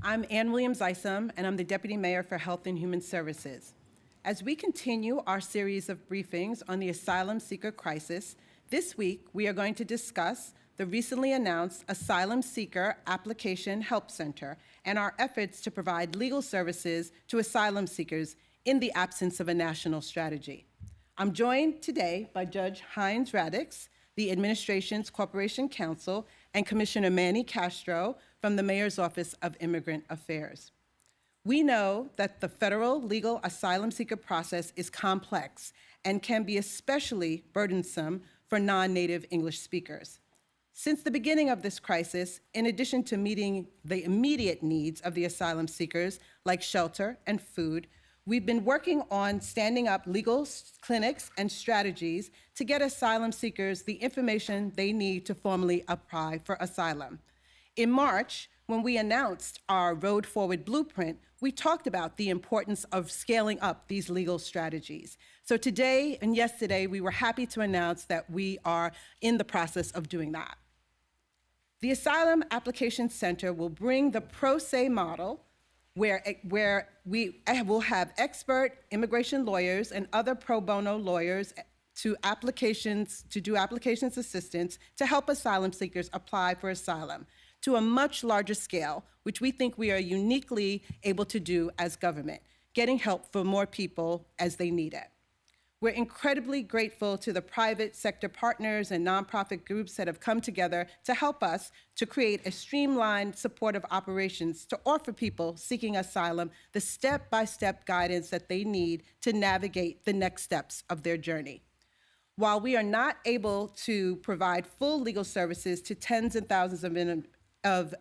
I'm Ann Williams-Isom, and I'm the Deputy Mayor for Health and Human Services. As we continue our series of briefings on the asylum seeker crisis, this week we are going to discuss the recently announced Asylum Seeker Application Help Center and our efforts to provide legal services to asylum seekers in the absence of a national strategy. I'm joined today by Judge Heinz Radix, the administration's Corporation Counsel, and Commissioner Manny Castro from the Mayor's Office of Immigrant Affairs. We know that the federal legal asylum seeker process is complex and can be especially burdensome for non-native English speakers. Since the beginning of this crisis, in addition to meeting the immediate needs of the asylum seekers, like shelter and food, we've been working on standing up legal clinics and strategies to get asylum seekers the information they need to formally apply for asylum. In March, when we announced our Road Forward Blueprint, we talked about the importance of scaling up these legal strategies. So today and yesterday, we were happy to announce that we are in the process of doing that. The Asylum Application Center will bring the pro se model where we will have expert immigration lawyers and other pro bono lawyers to do applications assistance to help asylum seekers apply for asylum to a much larger scale, which we think we are uniquely able to do as government, getting help for more people as they need it. We're incredibly grateful to the private sector partners and nonprofit groups that have come together to help us to create a streamlined supportive operations to offer people seeking asylum the step-by-step guidance that they need to navigate the next steps of their journey. While we are not able to provide full legal services to tens and thousands of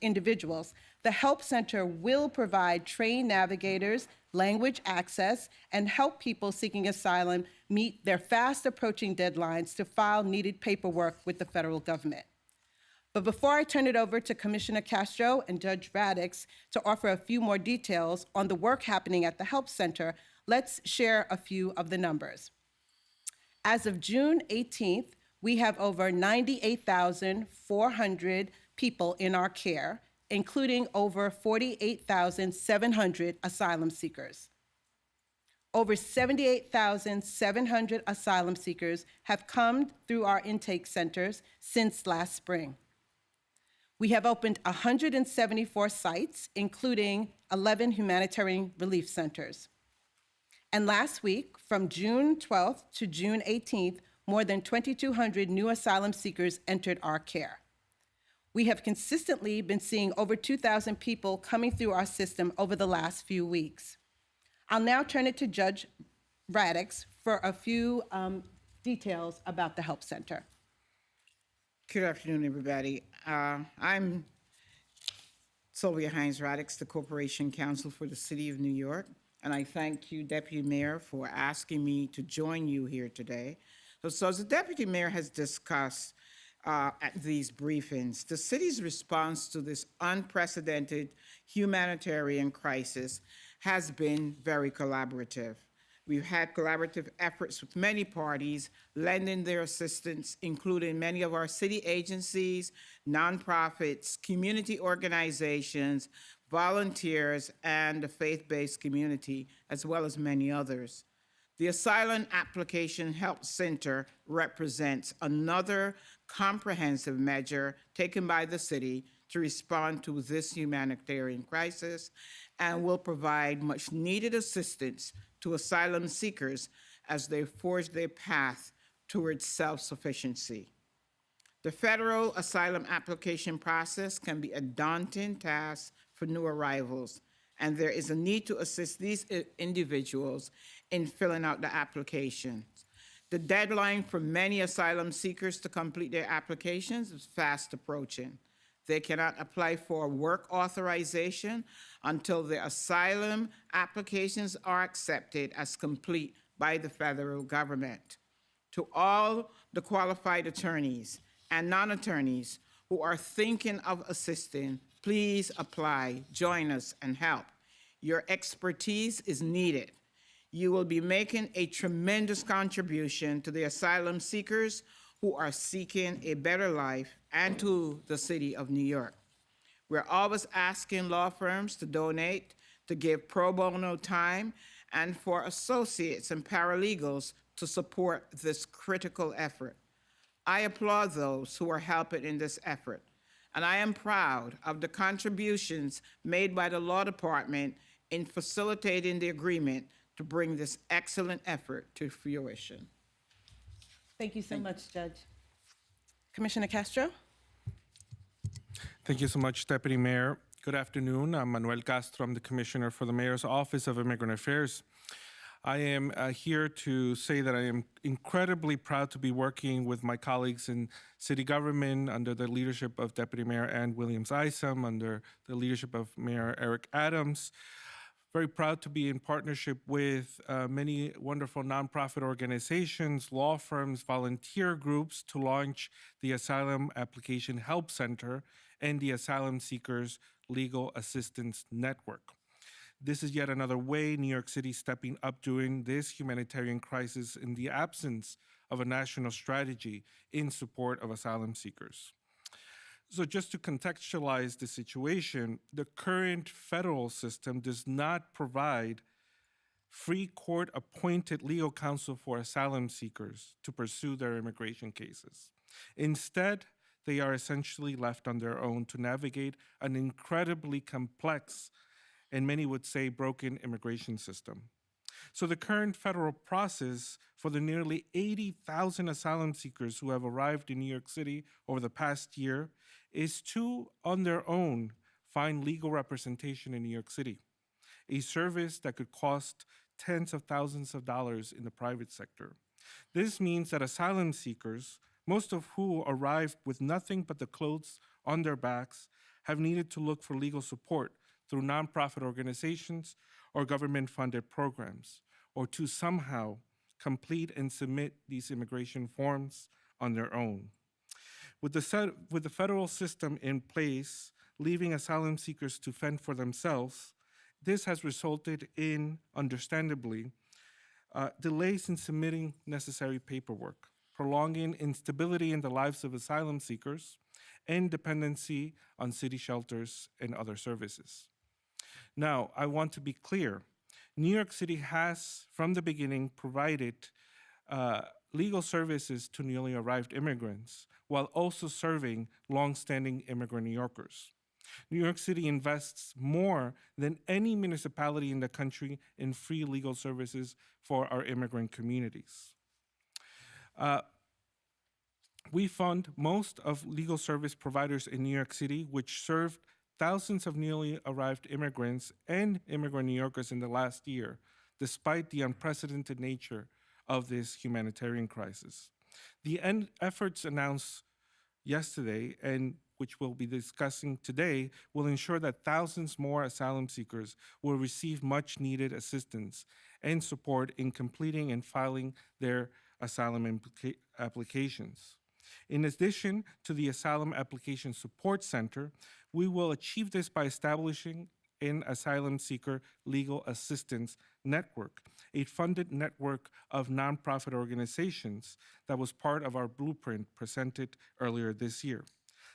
individuals, the Help Center will provide trained navigators, language access, and help people seeking asylum meet their fast approaching deadlines to file needed paperwork with the federal government. But before I turn it over to Commissioner Castro and Judge Radix to offer a few more details on the work happening at the Help Center, let's share a few of the numbers. As of June 18th, we have over 98,400 people in our care, including over 48,700 asylum seekers. Over 78,700 asylum seekers have come through our intake centers since last spring. We have opened 174 sites, including 11 humanitarian relief centers. And last week, from June 12th to June 18th, more than 2,200 new asylum seekers entered our care. We have consistently been seeing over 2,000 people coming through our system over the last few weeks. I'll now turn it to Judge Radix for a few details about the Help Center. Good afternoon, everybody. I'm Sylvia Heinz Radix, the Corporation Counsel for the City of New York, and I thank you, Deputy Mayor, for asking me to join you here today. So as the Deputy Mayor has discussed at these briefings, the city's response to this unprecedented humanitarian crisis has been very collaborative. We've had collaborative efforts with many parties lending their assistance, including many of our city agencies, nonprofits, community organizations, volunteers, and the faith-based community, as well as many others. The Asylum Application Help Center represents another comprehensive measure taken by the city to respond to this humanitarian crisis and will provide much needed assistance to asylum seekers as they forge their path towards self-sufficiency. The federal asylum application process can be a daunting task for new arrivals, and there is a need to assist these individuals in filling out the applications. The deadline for many asylum seekers to complete their applications is fast approaching. They cannot apply for work authorization until their asylum applications are accepted as complete by the federal government. To all the qualified attorneys and non-attorneys who are thinking of assisting, please apply, join us, and help. Your expertise is needed. You will be making a tremendous contribution to the asylum seekers who are seeking a better life and to the city of New York. We're always asking law firms to donate, to give pro bono time, and for associates and paralegals to support this critical effort. I applaud those who are helping in this effort, and I am proud of the contributions made by the law department in facilitating the agreement to bring this excellent effort to fruition. Thank you so much, Judge. Commissioner Castro? Thank you so much, Deputy Mayor. Good afternoon. I'm Manuel Castro. I'm the Commissioner for the Mayor's Office of Immigrant Affairs. I am here to say that I am incredibly proud to be working with my colleagues in city government under the leadership of Deputy Mayor Ann Williams-Isom, under the leadership of Mayor Eric Adams. Very proud to be in partnership with many wonderful nonprofit organizations, law firms, volunteer groups to launch the Asylum Application Help Center and the Asylum Seekers Legal Assistance Network. This is yet another way New York City is stepping up during this humanitarian crisis in the absence of a national strategy in support of asylum seekers. So just to contextualize the situation, the current federal system does not provide free court-appointed legal counsel for asylum seekers to pursue their immigration cases. Instead, they are essentially left on their own to navigate an incredibly complex, and many would say broken, immigration system. So the current federal process for the nearly 80,000 asylum seekers who have arrived in New York City over the past year is to, on their own, find legal representation in New York City, a service that could cost tens of thousands of dollars in the private sector. This means that asylum seekers, most of who arrived with nothing but the clothes on their backs, have needed to look for legal support through nonprofit organizations or government-funded programs, or to somehow complete and submit these immigration forms on their own. With the federal system in place, leaving asylum seekers to fend for themselves, this has resulted in, understandably, delays in submitting necessary paperwork, prolonging instability in the lives of asylum seekers, and dependency on city shelters and other services. Now, I want to be clear. New York City has, from the beginning, provided legal services to newly arrived immigrants while also serving longstanding immigrant New Yorkers. New York City invests more than any municipality in the country in free legal services for our immigrant communities. We fund most of legal service providers in New York City, which served thousands of newly arrived immigrants and immigrant New Yorkers in the last year, despite the unprecedented nature of this humanitarian crisis. The efforts announced yesterday, and which we'll be discussing today, will ensure that thousands more asylum seekers will receive much needed assistance and support in completing and filing their asylum applications. In addition to the Asylum Application Support Center, we will achieve this by establishing an Asylum Seeker Legal Assistance Network, a funded network of nonprofit organizations that was part of our blueprint presented earlier this year.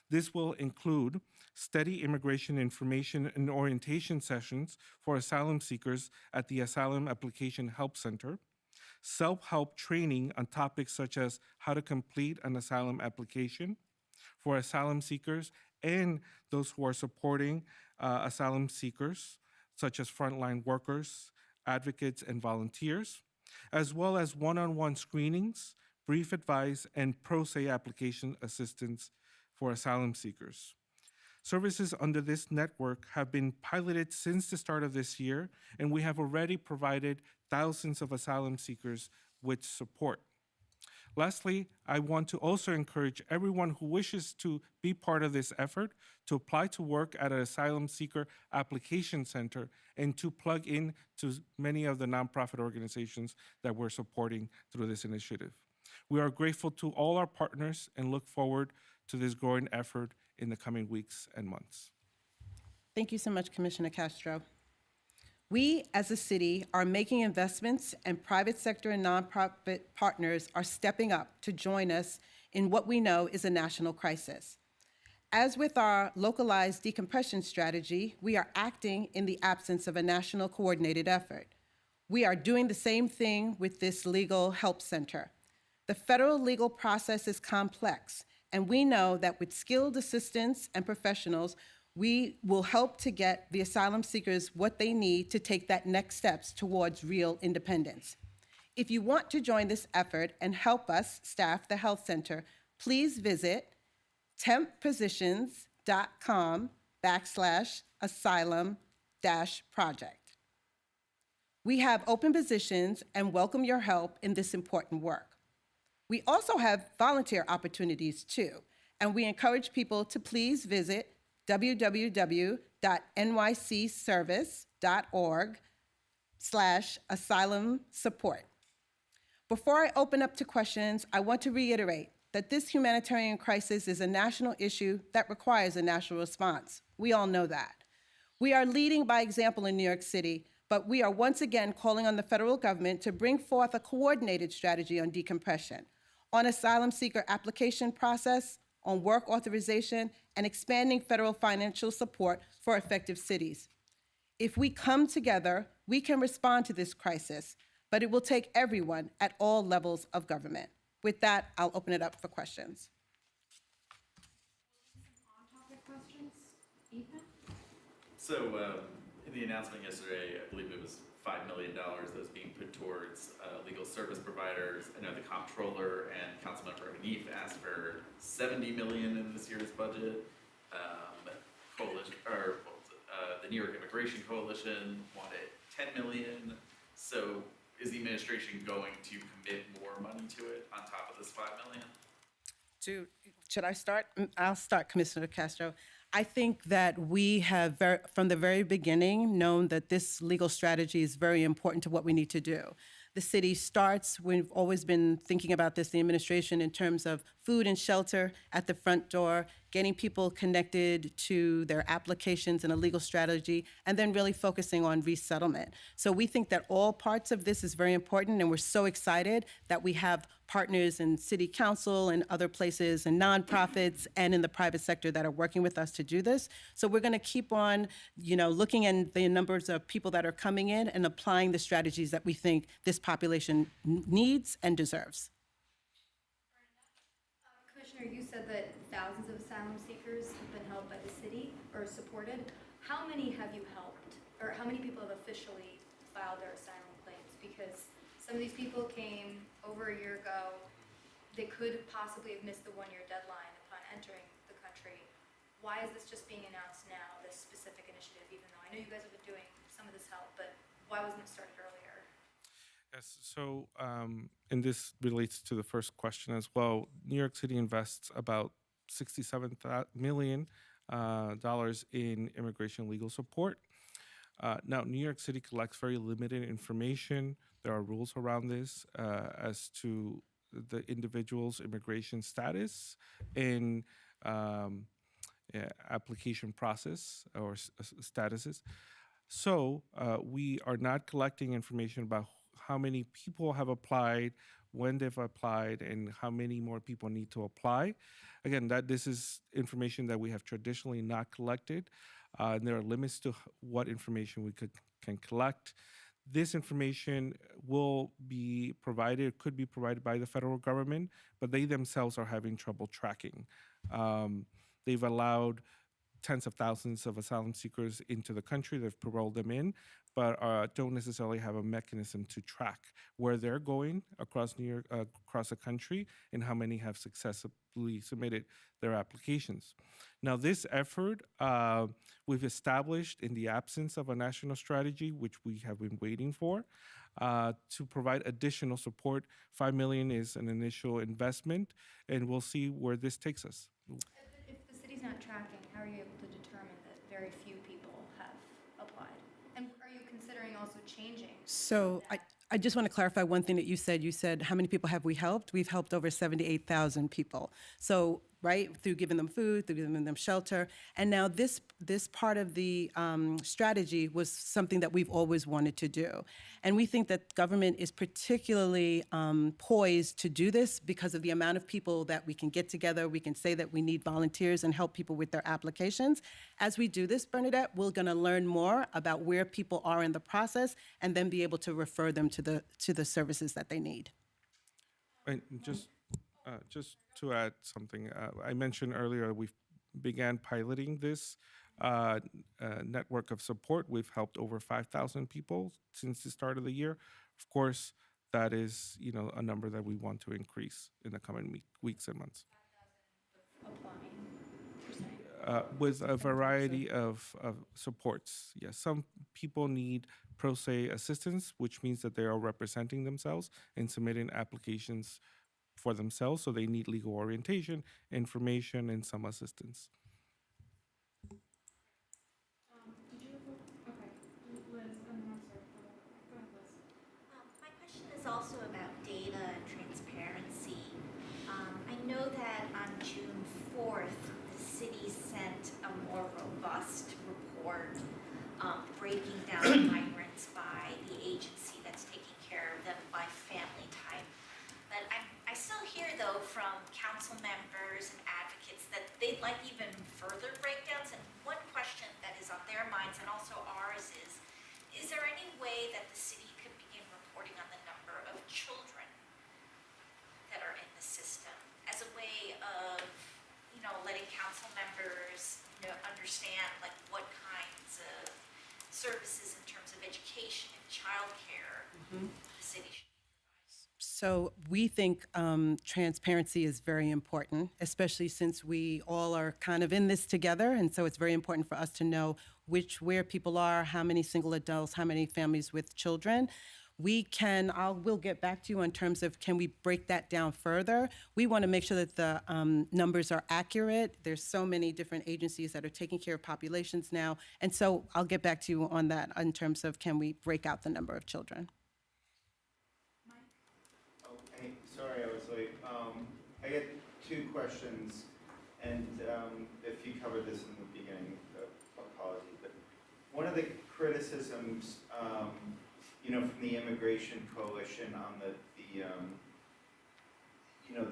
This will include steady immigration information and orientation sessions for asylum seekers at the Asylum Application Help Center, self-help training on topics such as how to complete an asylum application for asylum seekers and those who are supporting asylum seekers, such as frontline workers, advocates, and volunteers, as well as one-on-one screenings, brief advice, and pro se application assistance for asylum seekers. Services under this network have been piloted since the start of this year, and we have already provided thousands of asylum seekers with support. Lastly, I want to also encourage everyone who wishes to be part of this effort to apply to work at an asylum seeker application center and to plug in to many of the nonprofit organizations that we're supporting through this initiative. We are grateful to all our partners and look forward to this growing effort in the coming weeks and months. Thank you so much, Commissioner Castro. We, as a city, are making investments, and private sector and nonprofit partners are stepping up to join us in what we know is a national crisis. As with our localized decompression strategy, we are acting in the absence of a national coordinated effort. We are doing the same thing with this legal help center. The federal legal process is complex, and we know that with skilled assistants and professionals, we will help to get the asylum seekers what they need to take that next steps towards real independence. If you want to join this effort and help us staff the health center, please visit temppositions.com/asylum-project. We have open positions and welcome your help in this important work. We also have volunteer opportunities too, and we encourage people to please visit www.nycservice.org/asylum support. Before I open up to questions, I want to reiterate that this humanitarian crisis is a national issue that requires a national response. We all know that. We are leading by example in New York City, but we are once again calling on the federal government to bring forth a coordinated strategy on decompression, on asylum seeker application process, on work authorization, and expanding federal financial support for effective cities. If we come together, we can respond to this crisis, but it will take everyone at all levels of government. With that, I'll open it up for questions. On-topic questions? Ethan? So, in the announcement yesterday, I believe it was $5 million that was being put towards legal service providers. I know the comptroller and Councilmember Hanif asked for $70 million in this year's budget. The New York Immigration Coalition wanted $10 million. So, is the administration going to commit more money to it on top of this $5 million? Should I start? I'll start, Commissioner Castro. I think that we have, from the very beginning, known that this legal strategy is very important to what we need to do. The city starts, we've always been thinking about this, the administration, in terms of food and shelter at the front door, getting people connected to their applications and a legal strategy, and then really focusing on resettlement. So we think that all parts of this is very important, and we're so excited that we have partners in city council and other places and nonprofits and in the private sector that are working with us to do this. So we're going to keep on, looking at the numbers of people that are coming in and applying the strategies that we think this population needs and deserves. Commissioner, you said that thousands of asylum seekers have been helped by the city or supported. How many have you helped, or how many people have officially filed their asylum claims? Because some of these people came over a year ago. They could possibly have missed the one-year deadline upon entering the country. Why is this just being announced now, this specific initiative, even though I know you guys have been doing some of this help, but why wasn't it started earlier? Yes, so, and this relates to the first question as well. New York City invests about $67 million in immigration legal support. Now, New York City collects very limited information. There are rules around this as to the individual's immigration status and application process or statuses. So we are not collecting information about how many people have applied, when they've applied, and how many more people need to apply. Again, this is information that we have traditionally not collected. And there are limits to what information we can collect. This information will be provided, could be provided by the federal government, but they themselves are having trouble tracking. They've allowed tens of thousands of asylum seekers into the country. They've paroled them in, but don't necessarily have a mechanism to track where they're going across New York, across the country, and how many have successfully submitted their applications. Now, this effort we've established in the absence of a national strategy, which we have been waiting for, to provide additional support. $5 million is an initial investment, and we'll see where this takes us. If the city's not tracking, how are you able to determine that very few people have applied? And are you considering also changing? So I just want to clarify one thing that you said. You said, how many people have we helped? We've helped over 78,000 people. So right? Through giving them food, through giving them shelter. And now this part of the strategy was something that we've always wanted to do. And we think that government is particularly poised to do this because of the amount of people that we can get together. We can say that we need volunteers and help people with their applications. As we do this, Bernadette, we're going to learn more about where people are in the process and then be able to refer them to the services that they need. And just to add something, I mentioned earlier we began piloting this network of support. We've helped over 5,000 people since the start of the year. Of course, that is a number that we want to increase in the coming weeks and months. Applying, you're saying? With a variety of supports. Yes, some people need pro se assistance, which means that they are representing themselves and submitting applications for themselves, so they need legal orientation, information, and some assistance. Did you have okay, Liz, and then I'm sorry, go ahead, Liz. My question is also about data and transparency. I know that on June 4th, the city sent a more robust report breaking down migrants by the agency that's taking care of them by family type. But I still hear, though, from council members and advocates that they'd like even further breakdowns. And one question that is on their minds and also ours is there any way that the city could begin reporting on the number of children that are in the system as a way of, letting council members, understand like what kinds of services in terms of education and childcare the city should. So we think transparency is very important, especially since we all are kind of in this together. And so it's very important for us to know where people are, how many single adults, how many families with children. We'll get back to you in terms of can we break that down further. We want to make sure that the numbers are accurate. There's so many different agencies that are taking care of populations now. And so I'll get back to you on that in terms of can we break out the number of children. Oh, hey, sorry I was late. I get two questions, and if you covered this in the beginning, apology. But one of the criticisms, from the Immigration Coalition on the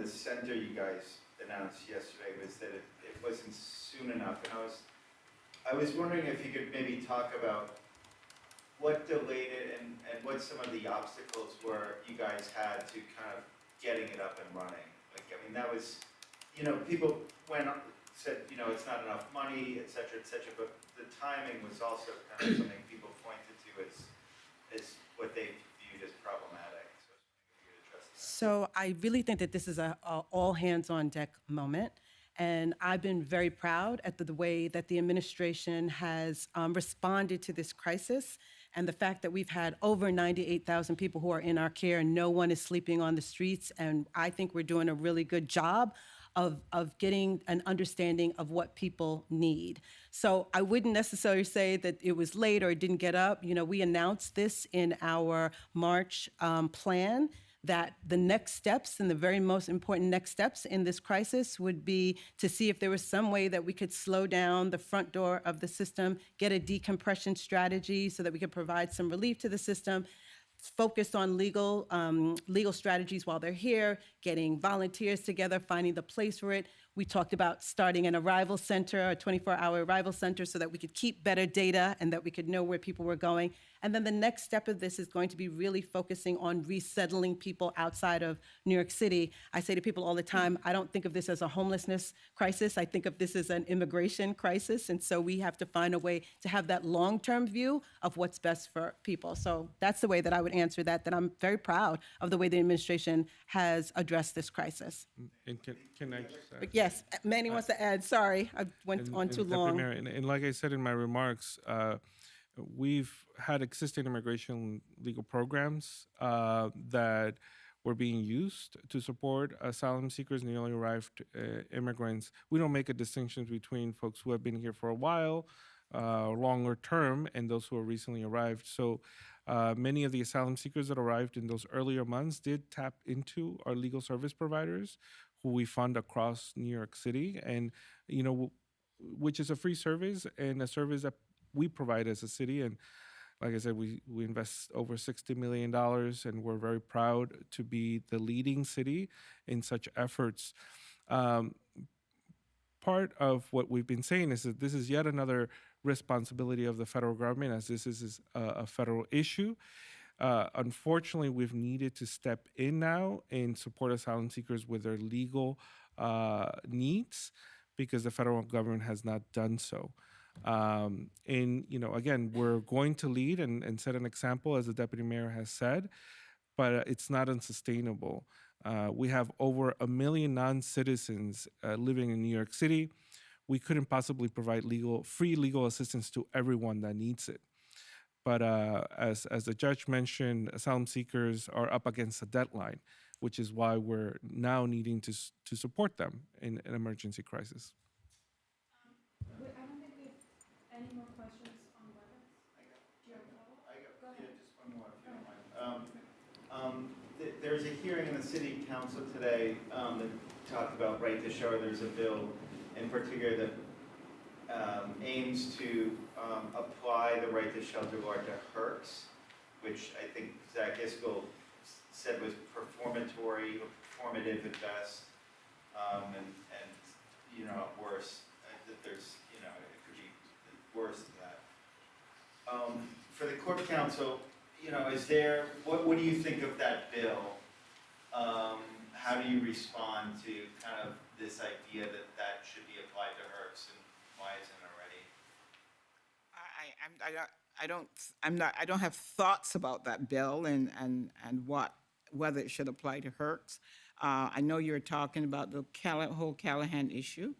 center you guys announced yesterday was that it wasn't soon enough, and I was wondering if you could maybe talk about what delayed it and what some of the obstacles were you guys had to kind of getting it up and running. Like, I mean, that was, people said, it's not enough money, et cetera, but the timing was also kind of something people pointed to as what they viewed as problematic. So I was wondering if you could address that. So I really think that this is a all hands on deck moment. And I've been very proud at the way that the administration has responded to this crisis and the fact that we've had over 98,000 people who are in our care and no one is sleeping on the streets. And I think we're doing a really good job of getting an understanding of what people need. So I wouldn't necessarily say that it was late or it didn't get up. We announced this in our March plan, that the next steps and the very most important next steps in this crisis would be to see if there was some way that we could slow down the front door of the system, get a decompression strategy so that we could provide some relief to the system, focus on legal strategies while they're here, getting volunteers together, finding the place for it. We talked about starting an arrival center, a 24-hour arrival center, so that we could keep better data and that we could know where people were going. And then the next step of this is going to be really focusing on resettling people outside of New York City. I say to people all the time, I don't think of this as a homelessness crisis. I think of this as an immigration crisis. And so we have to find a way to have that long-term view of what's best for people. So that's the way that I would answer that I'm very proud of the way the administration has addressed this crisis. And can I just add? But yes, Manny wants to add, sorry, I went on too Deputy long. Mayor, and like I said in my remarks, we've had existing immigration legal programs that were being used to support asylum seekers, newly arrived immigrants. We don't make a distinction between folks who have been here for a while, longer term, and those who are recently arrived. So many of the asylum seekers that arrived in those earlier months did tap into our legal service providers who we fund across New York City, and which is a free service and a service that we provide as a city. And like I said, we invest over $60 million, and we're very proud to be the leading city in such efforts. Part of what we've been saying is that this is yet another responsibility of the federal government, as this is a federal issue. Unfortunately, we've needed to step in now and support asylum seekers with their legal needs, because the federal government has not done so. And again, we're going to lead and set an example, as the deputy mayor has said, but it's not unsustainable. We have over 1 million non-citizens living in New York City. We couldn't possibly provide free legal assistance to everyone that needs it. But as the judge mentioned, asylum seekers are up against a deadline, which is why we're now needing to support them in an emergency crisis. I don't think we have any more questions on WebEx. Do you have a follow-up? Just one more, if you don't mind. There's a hearing in the city council today that talked about right to shelter. There's a bill in particular that aims to apply the right to shelter law to HERCs, which I think Zach Iskel said was performatory or performative at best, and at worst, that there's, it could be worse than that. For the court counsel, is there, what do you think of that bill? How do you respond to kind of this idea that should be applied to HERCs, and why isn't it already? I don't have thoughts about that bill and whether it should apply to HERCs. I know you're talking about the whole Callahan issue.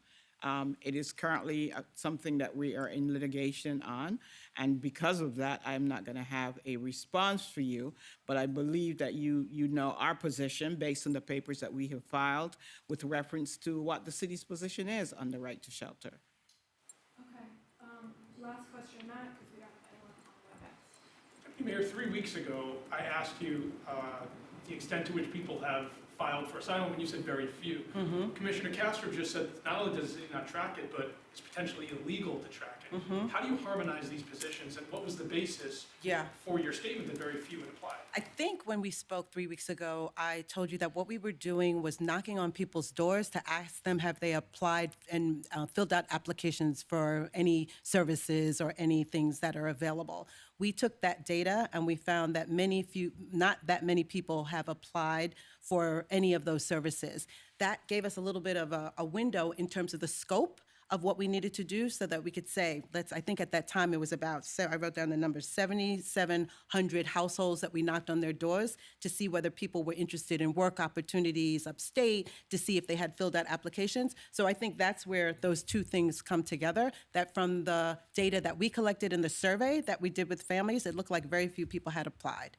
It is currently something that we are in litigation on, and because of that, I'm not going to have a response for you, but I believe that you know our position based on the papers that we have filed with reference to what the city's position is on the right to shelter. Okay, last question, Matt, because we don't have anyone on WebEx. Deputy Mayor, 3 weeks ago, I asked you the extent to which people have filed for asylum, and you said very few. Commissioner Castro just said not only does it not track it, but it's potentially illegal to track it. How do you harmonize these positions, and what was the basis for your statement that very few would apply? I think when we spoke 3 weeks ago, I told you that what we were doing was knocking on people's doors to ask them have they applied and filled out applications for any services or any things that are available. We took that data and we found that not that many people have applied for any of those services. That gave us a little bit of a window in terms of the scope of what we needed to do so that we could say, I think at that time it was about, I wrote down the number, 7,700 households that we knocked on their doors to see whether people were interested in work opportunities upstate, to see if they had filled out applications. So I think that's where those two things come together, that from the data that we collected in the survey that we did with families, it looked like very few people had applied.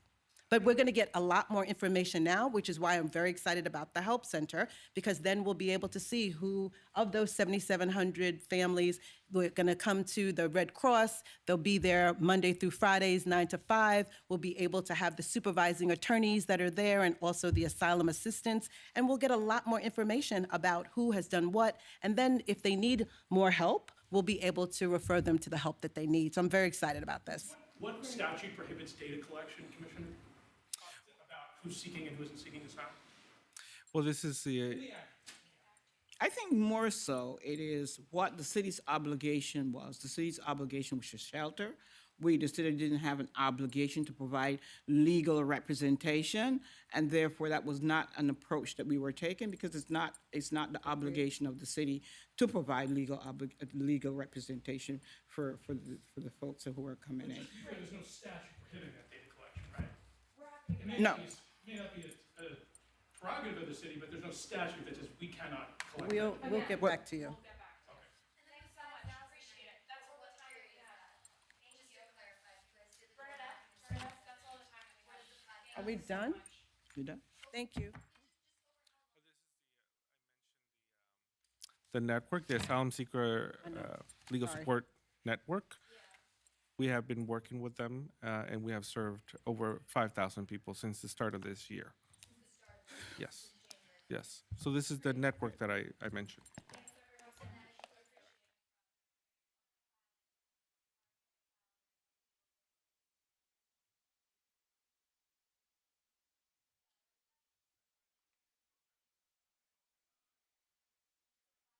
But we're going to get a lot more information now, which is why I'm very excited about the Help Center, because then we'll be able to see who of those 7,700 families we're going to come to the Red Cross. They'll be there Monday through Fridays, 9 to 5. We'll be able to have the supervising attorneys that are there and also the asylum assistants. And we'll get a lot more information about who has done what. And then if they need more help, we'll be able to refer them to the help that they need. So I'm very excited about this. What statute prohibits data collection, Commissioner? Who's seeking and who isn't seeking asylum? Well, this is I think more so it is what the city's obligation was. The city's obligation was to shelter. We, the city, didn't have an obligation to provide legal representation, and therefore that was not an approach that we were taking, because it's not the obligation of the city to provide legal representation for the folks who are coming in. There's no statute prohibiting that data collection, right? No. It may not be a prerogative of the city, but there's no statute that says we cannot collect. We'll get back to you. Thanks so much, I appreciate it. That's all the time we have. Just to clarify, you guys did. Bernadette, that's all the time we have. Are we done? You done? Thank you. the network, the Asylum Seeker Legal Sorry. Support Network. We have been working with them, and we have served over 5,000 people since the start of this year. Yes. Yes. So this is the network that I mentioned.